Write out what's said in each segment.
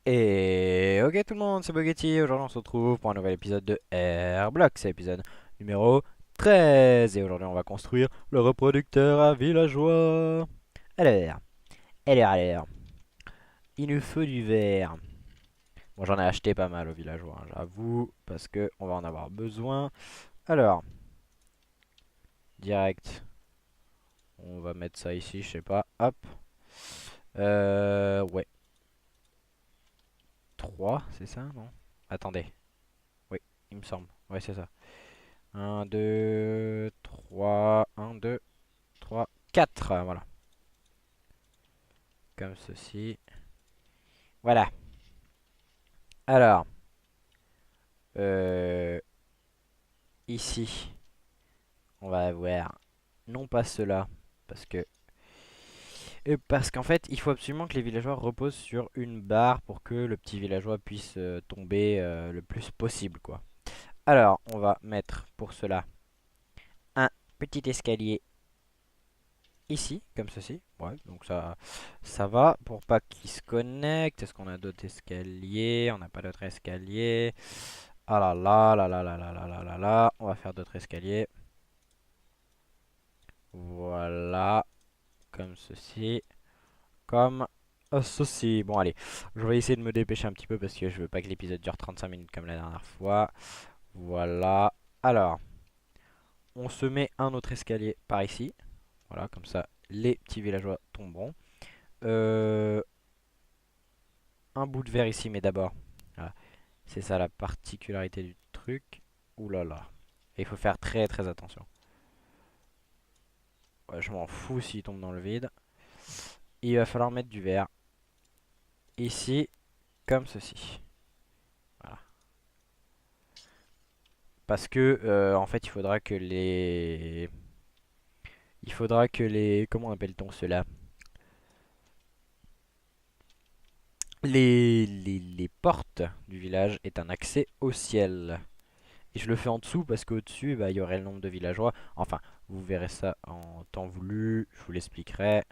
Et ok tout le monde, c'est Bogetti. Aujourd'hui on se retrouve pour un nouvel épisode de Airblock. C'est l'épisode numéro 13. Et aujourd'hui on va construire le reproducteur à villageois. Alors, alors. Il nous faut du verre. Bon, j'en ai acheté pas mal au villageois, hein, j'avoue, parce que on va en avoir besoin. Alors, direct, on va mettre ça ici, je sais pas. Hop. Ouais. 3 c'est ça, non? Attendez. Oui, il me semble. Ouais, c'est ça. Un 2 3 1 2 3 4. Voilà. Comme ceci. Voilà. Alors, euh, ici, on va avoir non pas cela, parce que parce qu'en fait, il faut absolument que les villageois reposent sur une barre pour que le petit villageois puisse tomber le plus possible, quoi. Alors, on va mettre pour cela un petit escalier ici, comme ceci. Ouais, donc ça va pour pas qu'il se connecte. Est-ce qu'on a d'autres escaliers? On n'a pas d'autres escaliers. Ah là là là là là là là là là là. On va faire d'autres escaliers. Voilà, comme ceci. Comme ceci. Bon, allez, je vais essayer de me dépêcher un petit peu parce que je veux pas que l'épisode dure 35 minutes comme la dernière fois. Voilà. Alors, on se met un autre escalier par ici. Voilà, comme ça, les petits villageois tomberont. Euh, un bout de verre ici, mais d'abord, voilà, c'est ça la particularité du truc. Ouh là là. Et il faut faire très très attention. Ouais, je m'en fous s'il tombe dans le vide. Il va falloir mettre du verre ici, comme ceci. Voilà. Parce que en fait, il faudra que les, comment appelle-t-on cela? Les portes du village aient un accès au ciel. Et je le fais en dessous parce qu'au-dessus, bah, il y aurait le nombre de villageois. Enfin, vous verrez ça en temps voulu. Je vous l'expliquerai.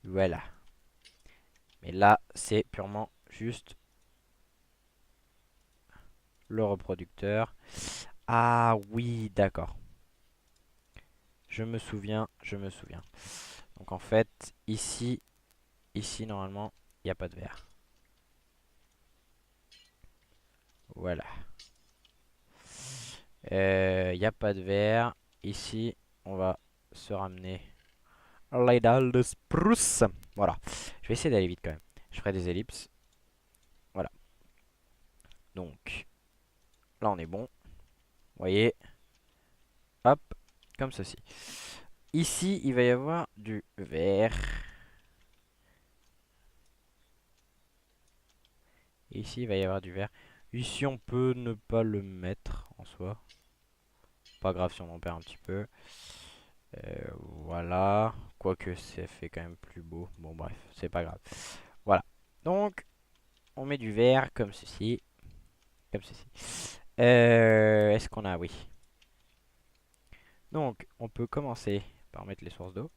Voilà. Mais là, c'est purement juste le reproducteur. Ah oui, d'accord. Je me souviens, je me souviens. Donc en fait, ici normalement, il n'y a pas de verre. Voilà. Il n'y a pas de verre. Ici, on va se ramener les dalles de spruce. Voilà. Je vais essayer d'aller vite quand même. Je ferai des ellipses. Voilà. Donc, là, on est bon. Vous voyez. Hop. Comme ceci. Ici, il va y avoir du verre. Ici, il va y avoir du verre. Ici, on peut ne pas le mettre en soi. Pas grave si on en perd un petit peu. Voilà. Quoique, ça fait quand même plus beau. Bon, bref, c'est pas grave. Voilà. Donc, on met du verre comme ceci. Comme ceci. Est-ce qu'on a... Oui. Donc, on peut commencer par mettre les sources d'eau.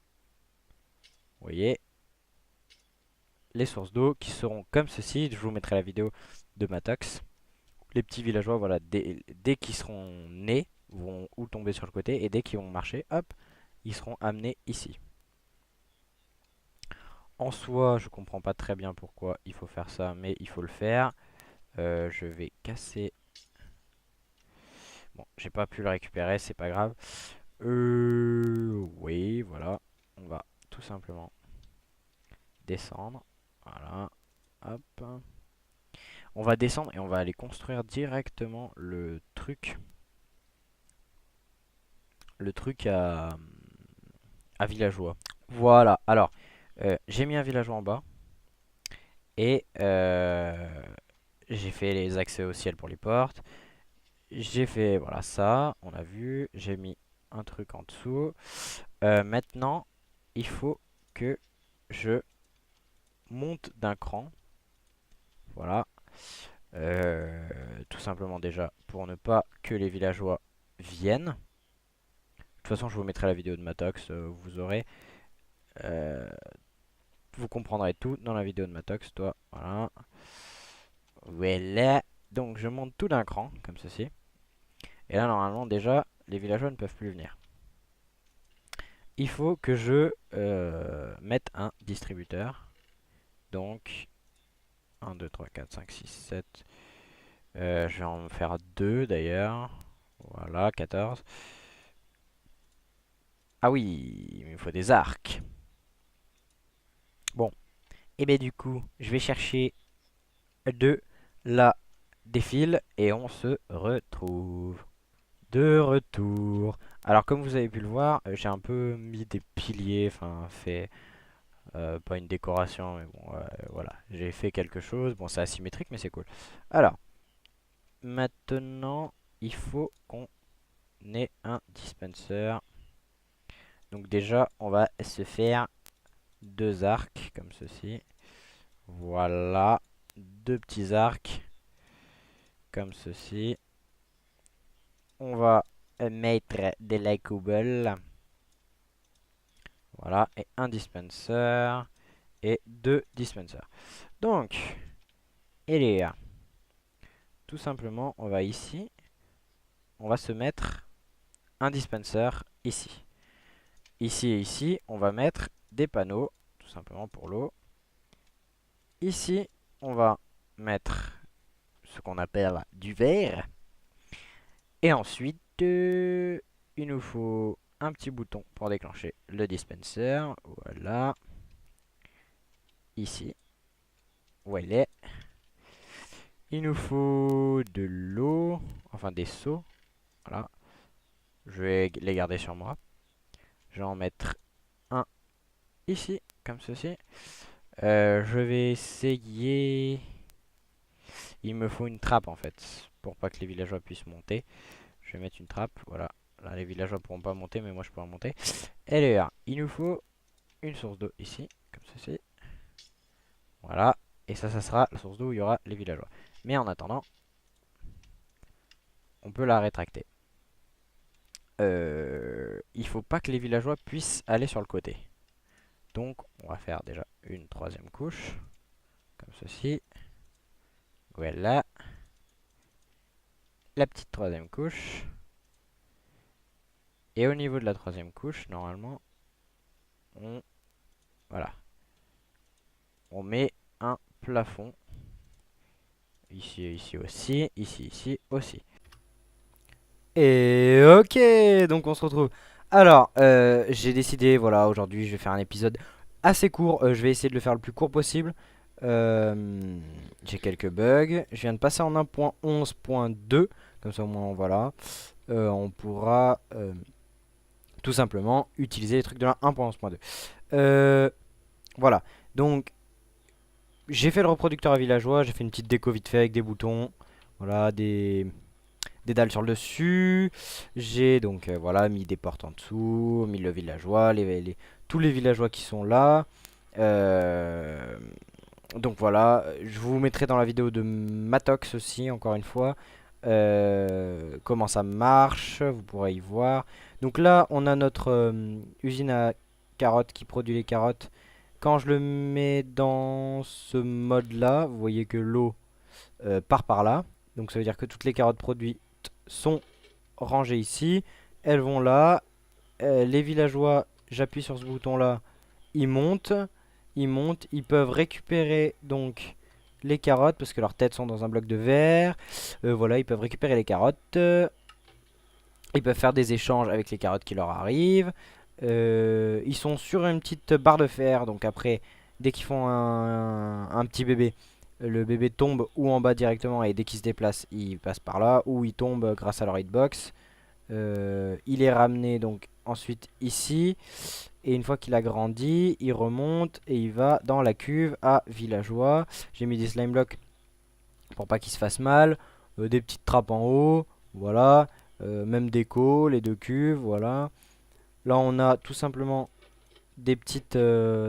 Vous voyez, les sources d'eau qui seront comme ceci. Je vous mettrai la vidéo de Matox. Les petits villageois, voilà, dès qu'ils seront nés, vont ou tomber sur le côté. Et dès qu'ils vont marcher, hop, ils seront amenés ici. En soi, je comprends pas très bien pourquoi il faut faire ça, mais il faut le faire. Je vais casser. Bon, j'ai pas pu le récupérer, c'est pas grave. Oui, voilà. On va tout simplement descendre. Voilà. Hop. On va descendre et on va aller construire directement le truc. Le truc à villageois. Voilà. Alors, j'ai mis un villageois en bas. Et j'ai fait les accès au ciel pour les portes. J'ai fait, voilà, ça. On a vu. J'ai mis un truc en dessous. Maintenant, il faut que je monte d'un cran. Voilà. Tout simplement déjà pour ne pas que les villageois viennent. De toute façon, je vous mettrai la vidéo de Matox. Vous aurez. euh, vous comprendrez tout dans la vidéo de Matox. Toi, voilà. Voilà. Donc je monte tout d'un cran, comme ceci. Et là, normalement, déjà, les villageois ne peuvent plus venir. Il faut que je mette un distributeur. Donc, 1, 2, 3, 4, 5, 6, 7. Je vais en faire 2 d'ailleurs. Voilà, 14. Ah oui, il me faut des arcs. Bon, et bien du coup, je vais chercher de la des fils et on se retrouve. De retour. Alors comme vous avez pu le voir, j'ai un peu mis des piliers, enfin fait pas une décoration, mais bon, voilà, j'ai fait quelque chose. Bon, c'est asymétrique, mais c'est cool. Alors, maintenant, il faut qu'on ait un dispenser. Donc déjà, on va se faire 2 arcs comme ceci. Voilà, 2 petits arcs comme ceci. On va mettre de la cobble. Voilà, et un dispenser et 2 dispensers. Donc, et tout simplement, on va ici, on va se mettre un dispenser ici. Ici et ici, on va mettre des panneaux, tout simplement pour l'eau. Ici, on va mettre ce qu'on appelle du verre. Et ensuite, il nous faut un petit bouton pour déclencher le dispenser. Voilà. Ici. Où elle est. Il nous faut de l'eau. Enfin, des seaux. Voilà. Je vais les garder sur moi. Je vais en mettre un ici, comme ceci. Je vais essayer... Il me faut une trappe en fait, pour pas que les villageois puissent monter. Je vais mettre une trappe, voilà. Là, les villageois pourront pas monter, mais moi je pourrai monter. Et là, il nous faut une source d'eau ici, comme ceci. Voilà. Et ça sera la source d'eau où il y aura les villageois. Mais en attendant, on peut la rétracter. Il faut pas que les villageois puissent aller sur le côté. Donc, on va faire déjà une 3e couche, comme ceci. Voilà. La petite 3e couche. Et au niveau de la 3e couche, normalement, voilà. On met un plafond. Ici et ici aussi. Ici aussi. Et ok, donc on se retrouve. Alors, j'ai décidé, voilà, aujourd'hui je vais faire un épisode assez court. Je vais essayer de le faire le plus court possible. J'ai quelques bugs. Je viens de passer en 1.11.2. Comme ça au moins, voilà. On pourra tout simplement utiliser les trucs de la 1.11.2. Voilà, donc j'ai fait le reproducteur à villageois. J'ai fait une petite déco vite fait avec des boutons. Voilà, des dalles sur le dessus. J'ai donc voilà mis des portes en dessous, mis le villageois, tous les villageois qui sont là. Donc voilà, je vous mettrai dans la vidéo de Matox aussi, encore une fois, comment ça marche, vous pourrez y voir. Donc là, on a notre usine à carottes qui produit les carottes. Quand je le mets dans ce mode là, vous voyez que l'eau part par là. Donc ça veut dire que toutes les carottes produites sont rangées ici. Elles vont là. Les villageois, j'appuie sur ce bouton là, ils montent. Ils montent. Ils peuvent récupérer donc les carottes parce que leurs têtes sont dans un bloc de verre. Voilà, ils peuvent récupérer les carottes. Ils peuvent faire des échanges avec les carottes qui leur arrivent. Ils sont sur une petite barre de fer. Donc après, dès qu'ils font un petit bébé, le bébé tombe ou en bas directement. Et dès qu'il se déplace, il passe par là. Ou il tombe grâce à leur hitbox. Il est ramené donc ensuite ici. Et une fois qu'il a grandi, il remonte et il va dans la cuve à villageois. J'ai mis des slime blocks pour pas qu'il se fasse mal. Des petites trappes en haut. Voilà. Même déco, les 2 cuves. Voilà. Là, on a tout simplement des petites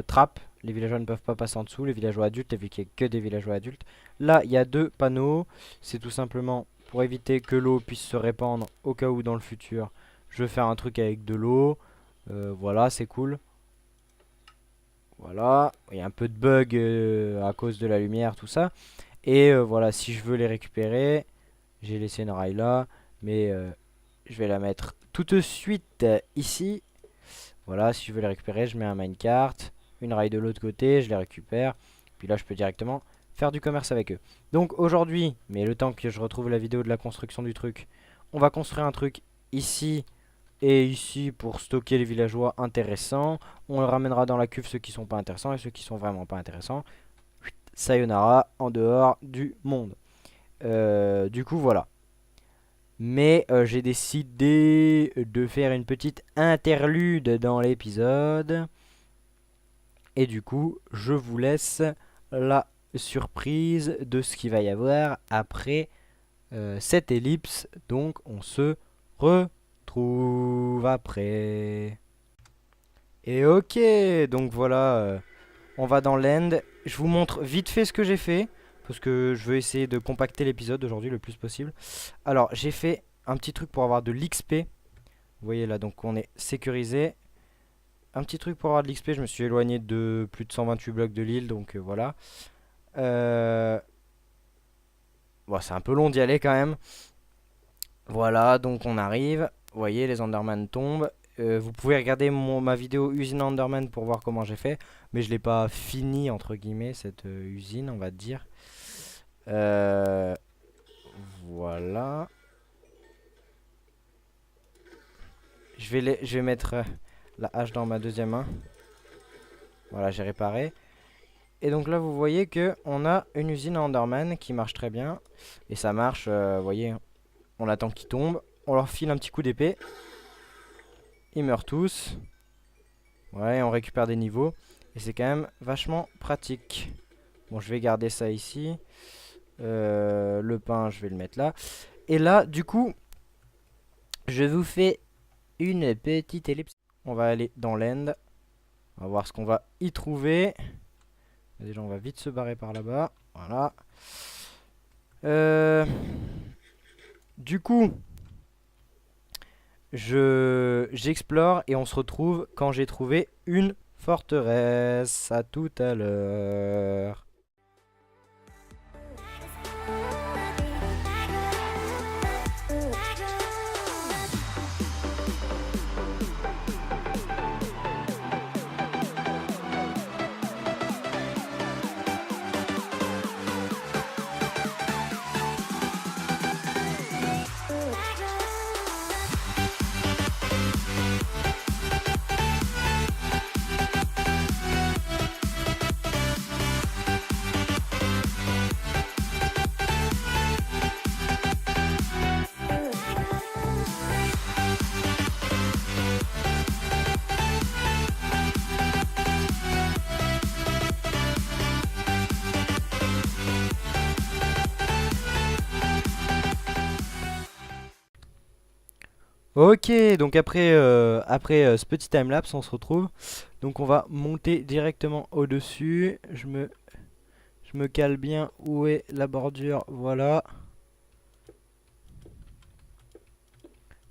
trappes. Les villageois ne peuvent pas passer en dessous. Les villageois adultes, vu qu'il n'y a que des villageois adultes. Là, il y a 2 panneaux. C'est tout simplement pour éviter que l'eau puisse se répandre au cas où dans le futur. Je vais faire un truc avec de l'eau. Voilà, c'est cool. Voilà, il y a un peu de bug à cause de la lumière, tout ça. Et voilà, si je veux les récupérer, j'ai laissé une rail là, mais je vais la mettre tout de suite ici. Voilà, si je veux les récupérer, je mets un minecart, une rail de l'autre côté, je les récupère. Puis là, je peux directement faire du commerce avec eux. Donc aujourd'hui, mais le temps que je retrouve la vidéo de la construction du truc, on va construire un truc ici et ici pour stocker les villageois intéressants. On le ramènera dans la cuve ceux qui sont pas intéressants et ceux qui sont vraiment pas intéressants. Sayonara en dehors du monde. Du coup, voilà. Mais j'ai décidé de faire une petite interlude dans l'épisode. Et du coup, je vous laisse la surprise de ce qu'il va y avoir après cette ellipse. Donc, on se retrouve après. Et ok, donc voilà, on va dans l'end. Je vous montre vite fait ce que j'ai fait. Parce que je veux essayer de compacter l'épisode aujourd'hui le plus possible. Alors, j'ai fait un petit truc pour avoir de l'XP. Vous voyez là, donc on est sécurisé. Un petit truc pour avoir de l'XP, je me suis éloigné de plus de 128 blocs de l'île, donc voilà. Bon, c'est un peu long d'y aller quand même. Voilà, donc on arrive. Vous voyez, les Enderman tombent. Vous pouvez regarder ma vidéo usine Enderman pour voir comment j'ai fait. Mais je l'ai pas fini, entre guillemets, cette usine, on va dire. Voilà. Je vais mettre la hache dans ma deuxième main. Voilà, j'ai réparé. Et donc là, vous voyez que on a une usine à Enderman qui marche très bien. Et ça marche, vous voyez, on attend qu'ils tombent. On leur file un petit coup d'épée. Ils meurent tous. Ouais, on récupère des niveaux. Et c'est quand même vachement pratique. Bon, je vais garder ça ici. Le pain, je vais le mettre là. Et là, du coup, je vous fais une petite ellipse. On va aller dans l'end. On va voir ce qu'on va y trouver. Déjà, on va vite se barrer par là-bas. Voilà. Du coup, j'explore et on se retrouve quand j'ai trouvé une forteresse. À tout à l'heure. Ok, donc après ce petit timelapse, on se retrouve. Donc on va monter directement au-dessus. Je me cale bien où est la bordure. Voilà.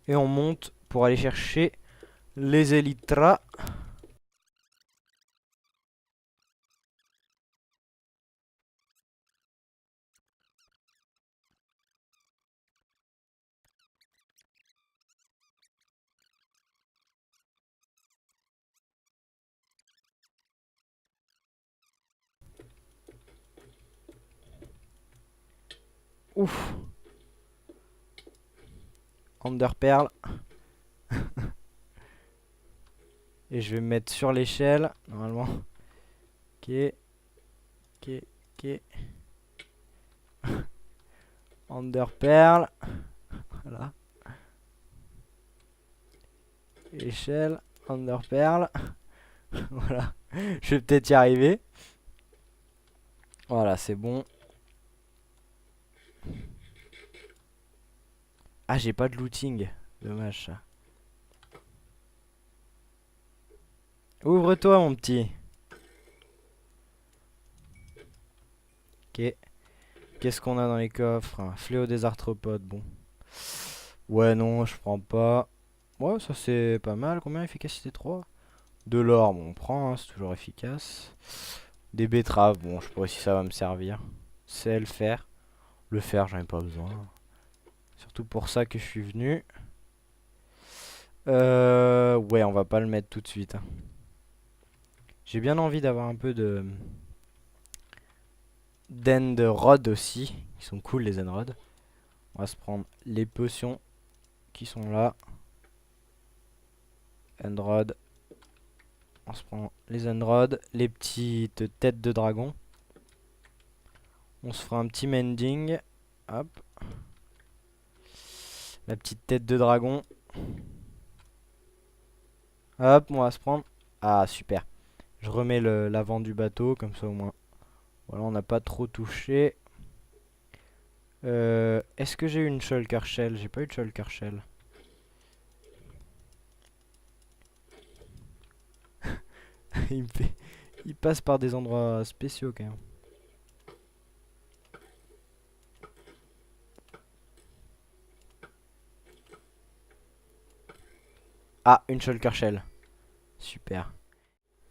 Et on monte pour aller chercher les élytras. Ouf. Enderpearl. Et je vais me mettre sur l'échelle, normalement. Ok. Ok. Ok. Enderpearl. Voilà. Échelle. Enderpearl. Voilà. Je vais peut-être y arriver. Voilà, c'est bon. Ah, j'ai pas de looting. Dommage ça. Ouvre-toi, mon petit. Ok. Qu'est-ce qu'on a dans les coffres? Un fléau des arthropodes, bon. Ouais, non, je prends pas. Ouais, ça c'est pas mal. Combien efficacité 3? De l'or, bon, on prend, hein, c'est toujours efficace. Des betteraves, bon, je sais pas si ça va me servir. C'est le fer. Le fer, j'en ai pas besoin. Surtout pour ça que je suis venu. Ouais, on va pas le mettre tout de suite, hein. J'ai bien envie d'avoir un peu de d'end rod aussi. Ils sont cool les end rod. On va se prendre les potions qui sont là. End rod. On se prend les end rod, les petites têtes de dragon. On se fera un petit mending. Hop. La petite tête de dragon. Hop, on va se prendre. Ah, super. Je remets l'avant du bateau, comme ça au moins. Voilà, on n'a pas trop touché. Est-ce que j'ai eu une shulker shell? J'ai pas eu de shulker shell. Il passe par des endroits spéciaux quand même. Ah, une shulker shell. Super.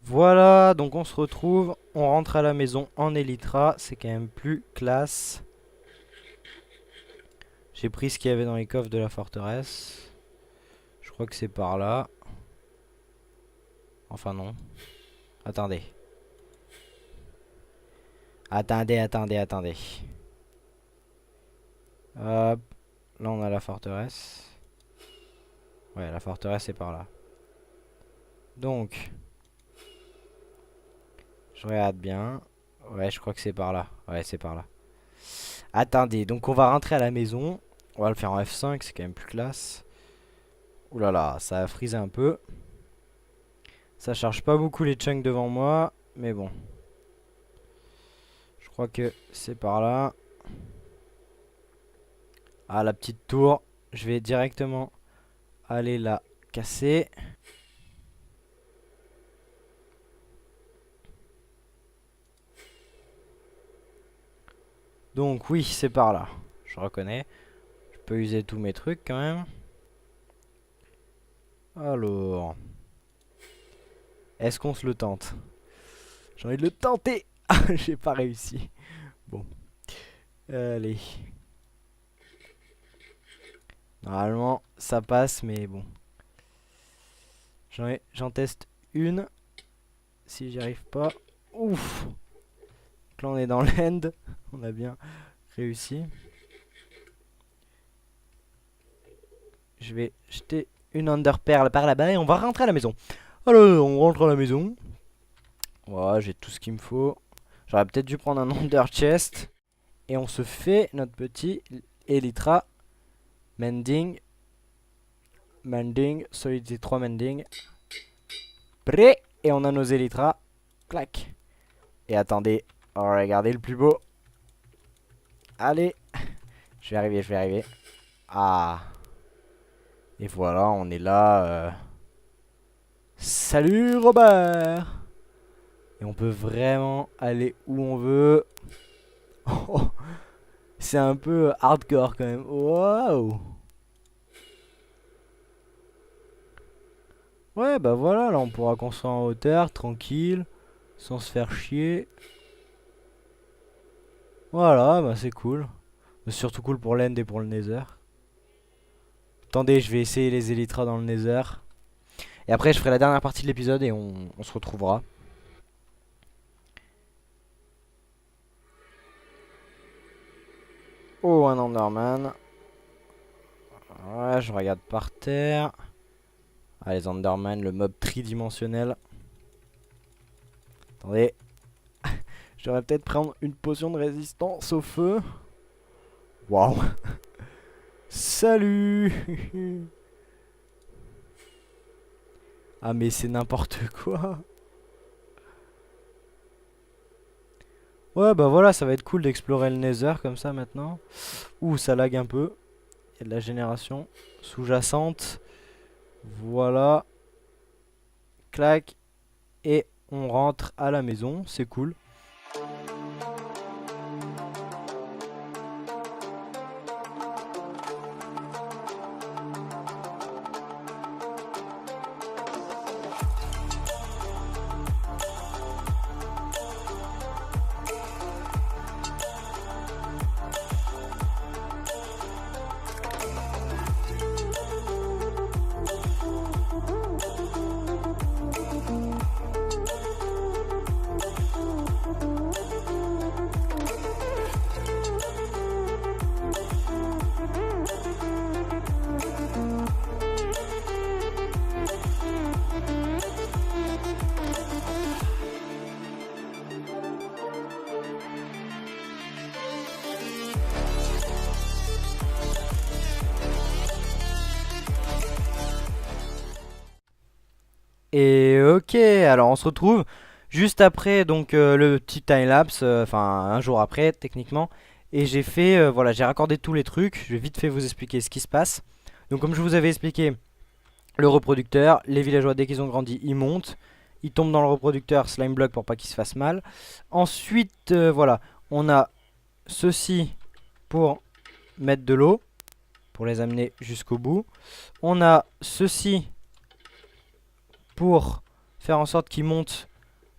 Voilà, donc on se retrouve. On rentre à la maison en Elytra. C'est quand même plus classe. J'ai pris ce qu'il y avait dans les coffres de la forteresse. Je crois que c'est par là. Enfin non. Attendez. Attendez. Hop. Là on a la forteresse. Ouais, la forteresse est par là. Donc. Je regarde bien. Ouais, je crois que c'est par là. Ouais, c'est par là. Attendez, donc on va rentrer à la maison. On va le faire en F5, c'est quand même plus classe. Ouh là là, ça a frisé un peu. Ça charge pas beaucoup les chunks devant moi, mais bon. Je crois que c'est par là. Ah, la petite tour. Je vais directement aller la casser. Donc oui, c'est par là. Je reconnais. Je peux user tous mes trucs quand même. Alors. Est-ce qu'on se le tente? J'ai envie de le tenter. J'ai pas réussi. Bon. Allez. Normalement, ça passe, mais bon. J'en teste une. Si j'y arrive pas. Ouf. Donc là, on est dans l'end. On a bien réussi. Je vais jeter une underpearl par là-bas et on va rentrer à la maison. Alors, on rentre à la maison. Voilà, j'ai tout ce qu'il me faut. J'aurais peut-être dû prendre un under chest. Et on se fait notre petit Elytra mending. Mending, solidité 3 mending. Prêt. Et on a nos Elytras. Clac. Et attendez, oh, regardez le plus beau. Allez. Je vais arriver. Ah. Et voilà, on est là. Salut Robert. Et on peut vraiment aller où on veut. Oh, c'est un peu hardcore quand même. Waouh. Ouais, bah voilà, là on pourra construire en hauteur, tranquille, sans se faire chier. Voilà, bah c'est cool. C'est surtout cool pour l'end et pour le nether. Attendez, je vais essayer les Elytras dans le nether. Et après, je ferai la dernière partie de l'épisode et on se retrouvera. Oh, un Enderman. Ouais, je regarde par terre. Ah, les Enderman, le mob tridimensionnel. Attendez. Je devrais peut-être prendre une potion de résistance au feu. Waouh. Salut. Ah, mais c'est n'importe quoi. Ouais, bah voilà, ça va être cool d'explorer le nether comme ça maintenant. Ouh, ça lag un peu. Il y a de la génération sous-jacente. Voilà. Clac. Et on rentre à la maison. C'est cool. Et ok, alors on se retrouve juste après donc le petit timelapse, enfin un jour après techniquement. Et j'ai fait, voilà, j'ai raccordé tous les trucs. Je vais vite fait vous expliquer ce qui se passe. Donc comme je vous avais expliqué, le reproducteur, les villageois dès qu'ils ont grandi, ils montent. Ils tombent dans le reproducteur slime block pour pas qu'ils se fassent mal. Ensuite, voilà, on a ceci pour mettre de l'eau, pour les amener jusqu'au bout. On a ceci pour faire en sorte qu'ils montent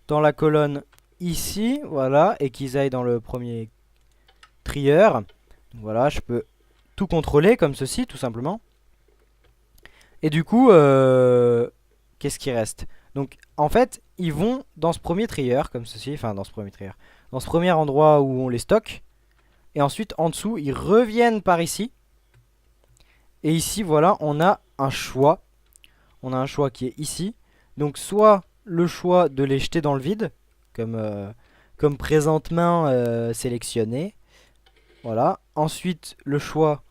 dans la colonne ici, voilà, et qu'ils aillent dans le premier trieur. Voilà, je peux tout contrôler comme ceci, tout simplement. Et du coup, qu'est-ce qui reste? Donc, en fait, ils vont dans ce premier trieur, comme ceci, enfin dans ce premier trieur, dans ce premier endroit où on les stocke. Et ensuite, en dessous, ils reviennent par ici. Et ici, voilà, on a un choix. On a un choix qui est ici. Donc, soit le choix de les jeter dans le vide, comme présentement sélectionné. Voilà. Ensuite, le choix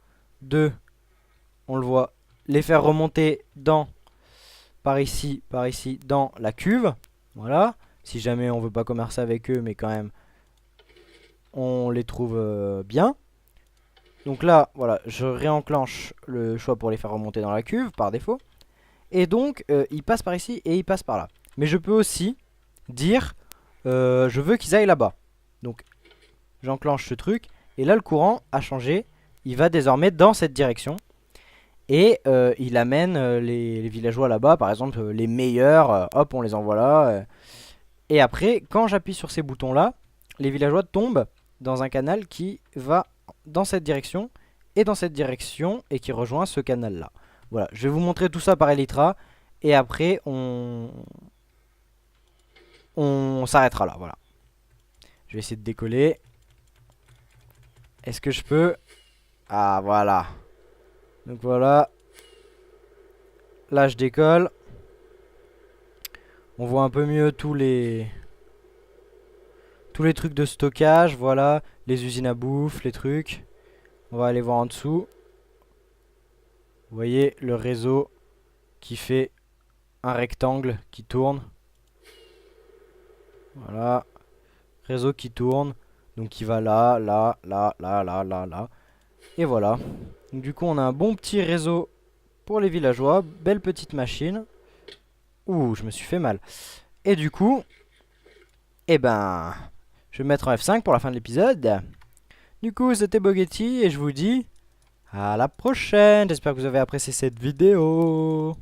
de, on le voit, les faire remonter par ici, dans la cuve. Voilà. Si jamais on veut pas commercer avec eux, mais quand même, on les trouve bien. Donc là, voilà, je réenclenche le choix pour les faire remonter dans la cuve par défaut. Et donc, ils passent par ici et ils passent par là. Mais je peux aussi dire, je veux qu'ils aillent là-bas. Donc, j'enclenche ce truc. Et là, le courant a changé. Il va désormais dans cette direction. Et il amène les villageois là-bas. Par exemple, les meilleurs. Hop, on les envoie là. Et après, quand j'appuie sur ces boutons-là, les villageois tombent dans un canal qui va dans cette direction et dans cette direction et qui rejoint ce canal-là. Voilà, je vais vous montrer tout ça par Elytra et après on s'arrêtera là, voilà. Je vais essayer de décoller. Est-ce que je peux? Ah, voilà. Donc voilà. Là, je décolle. On voit un peu mieux tous les trucs de stockage, voilà. Les usines à bouffe, les trucs. On va aller voir en dessous. Vous voyez le réseau qui fait un rectangle qui tourne. Voilà. Réseau qui tourne. Donc qui va là, là, là, là, là, là, là. Et voilà. Donc du coup on a un bon petit réseau pour les villageois. Belle petite machine. Ouh, je me suis fait mal. Et du coup, eh ben, je vais me mettre en F5 pour la fin de l'épisode. Du coup, c'était Bogetti et je vous dis à la prochaine. J'espère que vous avez apprécié cette vidéo.